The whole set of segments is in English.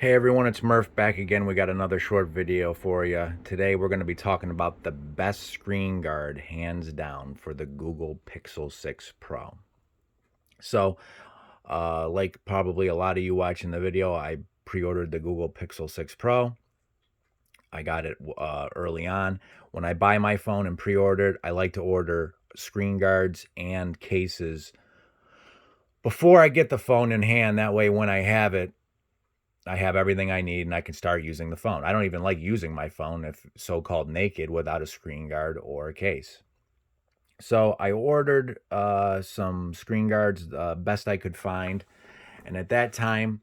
Hey everyone, it's Murph back again. We got another short video for you. Today we're going to be talking about the best screen guard, hands down, for the Google Pixel 6 Pro. So, like probably a lot of you watching the video, I pre-ordered the Google Pixel 6 Pro. I got it early on. When I buy my phone and pre-order it, I like to order screen guards and cases before I get the phone in hand. That way when I have it, I have everything I need and I can start using the phone. I don't even like using my phone if so-called naked without a screen guard or a case. So I ordered some screen guards, best I could find. And at that time,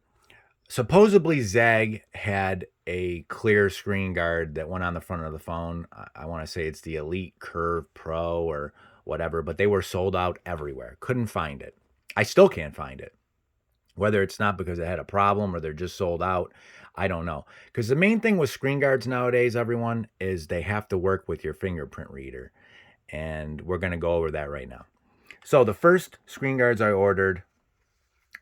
supposedly Zag had a clear screen guard that went on the front of the phone. I want to say it's the Elite Curve Pro or whatever, but they were sold out everywhere. Couldn't find it. I still can't find it. Whether it's not because it had a problem or they're just sold out, I don't know. Because the main thing with screen guards nowadays, everyone, is they have to work with your fingerprint reader. And we're going to go over that right now. So the first screen guards I ordered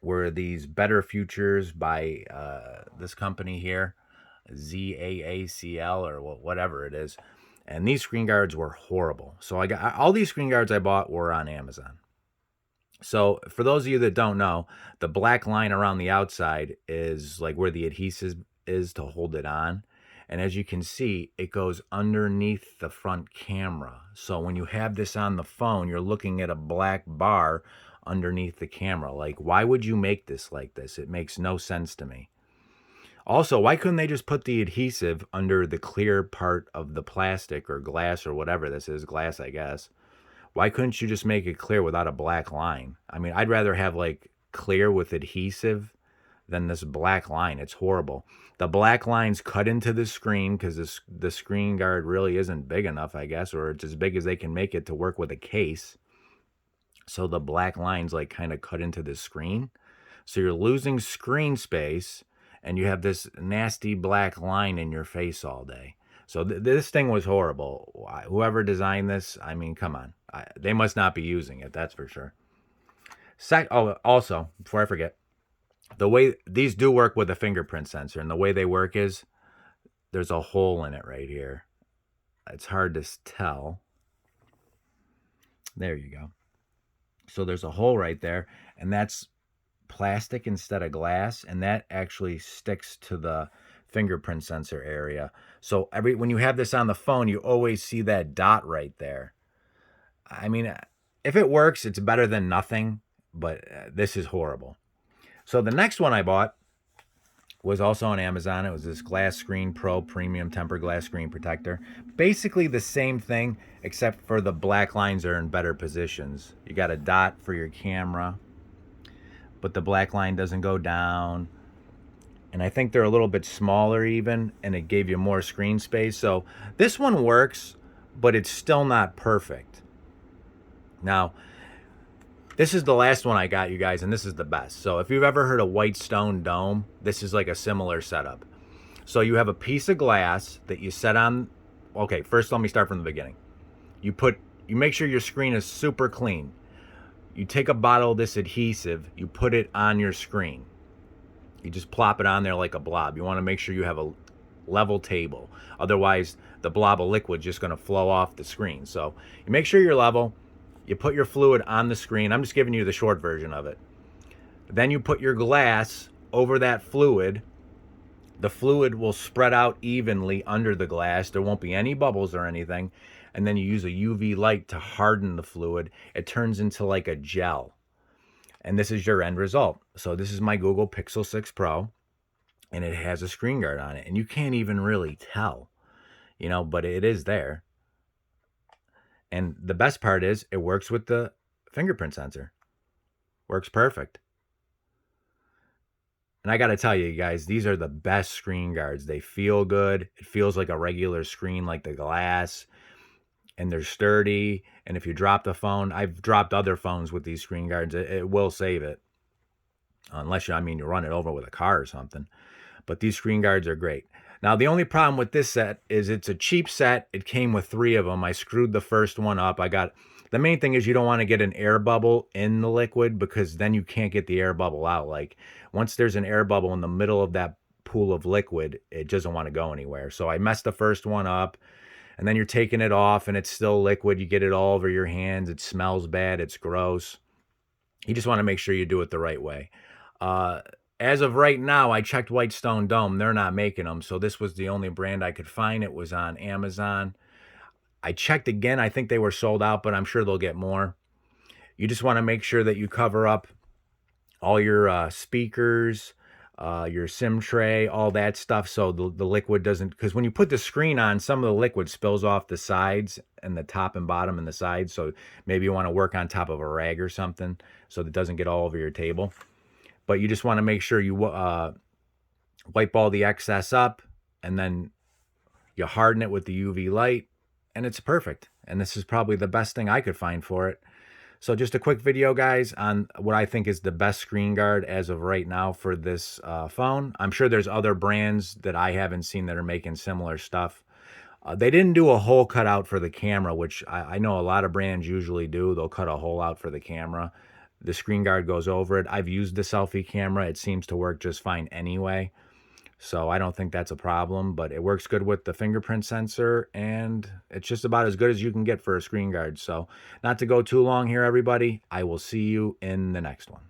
were these Better Futures by this company here, ZAACL or whatever it is. And these screen guards were horrible. So I got all these screen guards I bought were on Amazon. So for those of you that don't know, the black line around the outside is like where the adhesive is to hold it on. And as you can see, it goes underneath the front camera. So when you have this on the phone, you're looking at a black bar underneath the camera. Like, why would you make this like this? It makes no sense to me. Also, why couldn't they just put the adhesive under the clear part of the plastic or glass or whatever this is, glass, I guess. Why couldn't you just make it clear without a black line? I mean, I'd rather have like clear with adhesive than this black line. It's horrible. The black line's cut into the screen because the screen guard really isn't big enough, I guess, or it's as big as they can make it to work with a case. So the black line's like kind of cut into the screen. So you're losing screen space and you have this nasty black line in your face all day. So this thing was horrible. Whoever designed this, I mean, come on. They must not be using it, that's for sure. Also, before I forget, the way these do work with a fingerprint sensor, and the way they work is there's a hole in it right here. It's hard to tell. There you go. So there's a hole right there, and that's plastic instead of glass, and that actually sticks to the fingerprint sensor area. So when you have this on the phone, you always see that dot right there. I mean, if it works, it's better than nothing, but this is horrible. So the next one I bought was also on Amazon. It was this Glass Screen Pro Premium Tempered Glass Screen Protector. Basically the same thing, except for the black lines are in better positions. You got a dot for your camera, but the black line doesn't go down. And I think they're a little bit smaller even, and it gave you more screen space. So this one works, but it's still not perfect. Now, this is the last one I got, you guys, and this is the best. So if you've ever heard of White Stone Dome, this is like a similar setup. So you have a piece of glass that you set on. Okay, first let me start from the beginning. You make sure your screen is super clean. You take a bottle of this adhesive, you put it on your screen. You just plop it on there like a blob. You want to make sure you have a level table. Otherwise, the blob of liquid is just going to flow off the screen. So you make sure you're level. You put your fluid on the screen. I'm just giving you the short version of it. Then you put your glass over that fluid. The fluid will spread out evenly under the glass. There won't be any bubbles or anything. And then you use a UV light to harden the fluid. It turns into like a gel. And this is your end result. So this is my Google Pixel 6 Pro, and it has a screen guard on it. And you can't even really tell, but it is there. And the best part is it works with the fingerprint sensor. Works perfect. And I got to tell you guys, these are the best screen guards. They feel good. It feels like a regular screen, like the glass. And they're sturdy. And if you drop the phone, I've dropped other phones with these screen guards. It will save it. Unless you run it over with a car or something. But these screen guards are great. Now, the only problem with this set is it's a cheap set. It came with 3 of them. I screwed the first one up. The main thing is you don't want to get an air bubble in the liquid because then you can't get the air bubble out. Like once there's an air bubble in the middle of that pool of liquid, it doesn't want to go anywhere. So I messed the first one up, and then you're taking it off and it's still liquid. You get it all over your hands. It smells bad. It's gross. You just want to make sure you do it the right way. Uh, as of right now, I checked Whitestone Dome. They're not making them. So this was the only brand I could find. It was on Amazon. I checked again. I think they were sold out, but I'm sure they'll get more. You just want to make sure that you cover up all your speakers, your SIM tray, all that stuff, so the liquid doesn't, because when you put the screen on, some of the liquid spills off the sides and the top and bottom and the sides, so maybe you want to work on top of a rag or something so that it doesn't get all over your table. But you just want to make sure you wipe all the excess up, and then you harden it with the UV light, and it's perfect. And this is probably the best thing I could find for it. So just a quick video, guys, on what I think is the best screen guard as of right now for this phone. I'm sure there's other brands that I haven't seen that are making similar stuff. They didn't do a hole cut out for the camera, which I know a lot of brands usually do. They'll cut a hole out for the camera. The screen guard goes over it. I've used the selfie camera. It seems to work just fine anyway. So I don't think that's a problem, but it works good with the fingerprint sensor, and it's just about as good as you can get for a screen guard. So not to go too long here, everybody, I will see you in the next one.